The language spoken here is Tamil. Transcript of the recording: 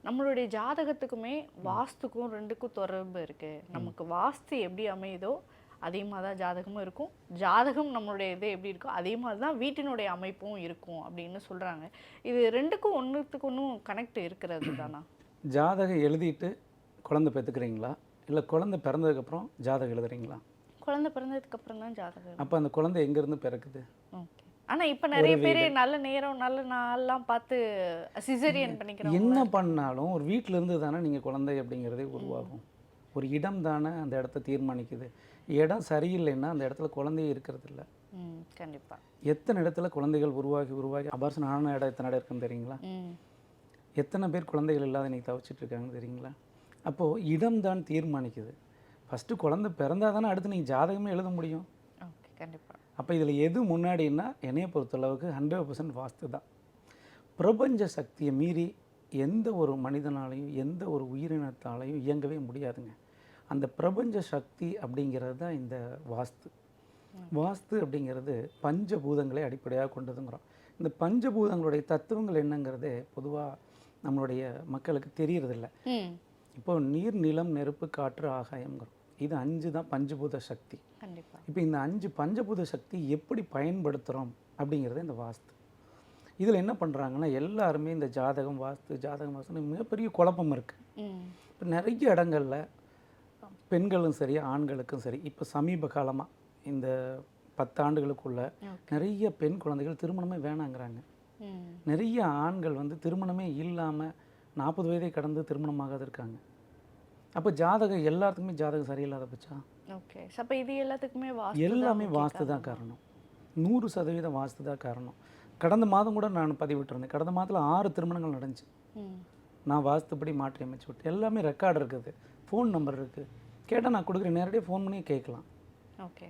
நம்மளுடைய ஜாதகத்துக்குமே வாஸ்துக்கும் 2க்கும் தொடர்பு இருக்கு. நமக்கு வாஸ்து எப்படி அமையுதோ அதே மாதிரி தான் ஜாதகமும் இருக்கும். ஜாதகம் நம்மளுடைய இது எப்படி இருக்கோ அதே மாதிரி தான் வீட்டினுடைய அமைப்பும் இருக்கும் அப்படின்னு சொல்றாங்க. இது 2க்கும் ஒண்ணுத்துக்கு ஒண்ணும் கனெக்ட் இருக்கிறது தானா? ஜாதகம் எழுதிட்டு குழந்தை பெற்றுக்கிறீங்களா, இல்லை குழந்தை பிறந்ததுக்கப்புறம் ஜாதகம் எழுதுறீங்களா? குழந்தை பிறந்ததுக்கு அப்புறம் தான் ஜாதகம். அப்போ அந்த குழந்தை எங்கேருந்து பிறக்குது? ஓகே. ஆனா இப்ப நிறைய பேர் நல்ல நேரம் நல்ல நாள்லாம் பார்த்து சிசேரியன் பண்ணிக்கிறாங்க. என்ன பண்ணாலும் ஒரு வீட்டில் இருந்து தானே நீங்கள் குழந்தை அப்படிங்கிறதே உருவாகும். ஒரு இடம் தானே அந்த இடத்த தீர்மானிக்குது. இடம் சரியில்லைன்னா அந்த இடத்துல குழந்தையே இருக்கிறது இல்லை. கண்டிப்பா. எத்தனை இடத்துல குழந்தைகள் உருவாகி உருவாகி அபார்ஷன் ஆன இடம் எத்தனை இடம் இருக்குன்னு தெரியுங்களா? எத்தனை பேர் குழந்தைகள் இல்லாத இன்றைக்கி தவிச்சிட்டு இருக்காங்கன்னு தெரியுங்களா? அப்போது இடம் தான் தீர்மானிக்குது. ஃபஸ்ட்டு குழந்தை பிறந்தால் தானே அடுத்து நீங்கள் ஜாதகமே எழுத முடியும். ஓகே, கண்டிப்பாக. அப்போ இதில் எது முன்னாடின்னா என்னையை பொறுத்தளவுக்கு 100% வாஸ்து தான். பிரபஞ்ச சக்தியை மீறி எந்த ஒரு மனிதனாலையும் எந்த ஒரு உயிரினத்தாலையும் இயங்கவே முடியாதுங்க. அந்த பிரபஞ்ச சக்தி அப்படிங்கிறது தான் இந்த வாஸ்து. வாஸ்து அப்படிங்கிறது பஞ்சபூதங்களை அடிப்படையாக கொண்டதுங்கிறோம். இந்த பஞ்சபூதங்களுடைய தத்துவங்கள் என்னங்கிறது பொதுவாக நம்மளுடைய மக்களுக்கு தெரியறதில்ல. இப்போ நீர், நிலம், நெருப்பு, காற்று, ஆகாயம்ங்கிறோம். இது 5 தான் பஞ்சபூத சக்தி. கண்டிப்பாக. இப்போ இந்த 5 பஞ்சபூத சக்தி எப்படி பயன்படுத்துகிறோம் அப்படிங்கிறது இந்த வாஸ்து. இதில் என்ன பண்ணுறாங்கன்னா எல்லாருமே இந்த ஜாதகம் வாஸ்துன்னு மிகப்பெரிய குழப்பம் இருக்குது. இப்போ நிறைய இடங்களில் பெண்களும் சரி ஆண்களுக்கும் சரி இப்போ சமீப காலமாக இந்த 10 ஆண்டுகளுக்குள்ள நிறைய பெண் குழந்தைகள் திருமணமே வேணாங்கிறாங்க. நிறைய ஆண்கள் வந்து திருமணமே இல்லாமல் 40 வயதை கடந்து திருமணமாகாத இருக்காங்க. அப்போ ஜாதகம் எல்லாத்துக்குமே ஜாதகம் சரியில்லாத பட்சா? ஓகே. அப்போ இது எல்லாத்துக்குமே எல்லாமே வாஸ்து தான் காரணம். 100% வாஸ்து தான் காரணம். கடந்த மாதம் கூட நான் பதிவிட்டிருந்தேன். கடந்த மாதத்தில் 6 திருமணங்கள் நடந்துச்சு. நான் வாஸ்துப்படி மாற்றி அமைச்சு விட்டு எல்லாமே ரெக்கார்டு இருக்குது, ஃபோன் நம்பர் இருக்குது. கேட்டால் நான் கொடுக்குறேன், நேரடியாக ஃபோன் பண்ணி கேட்கலாம். ஓகே.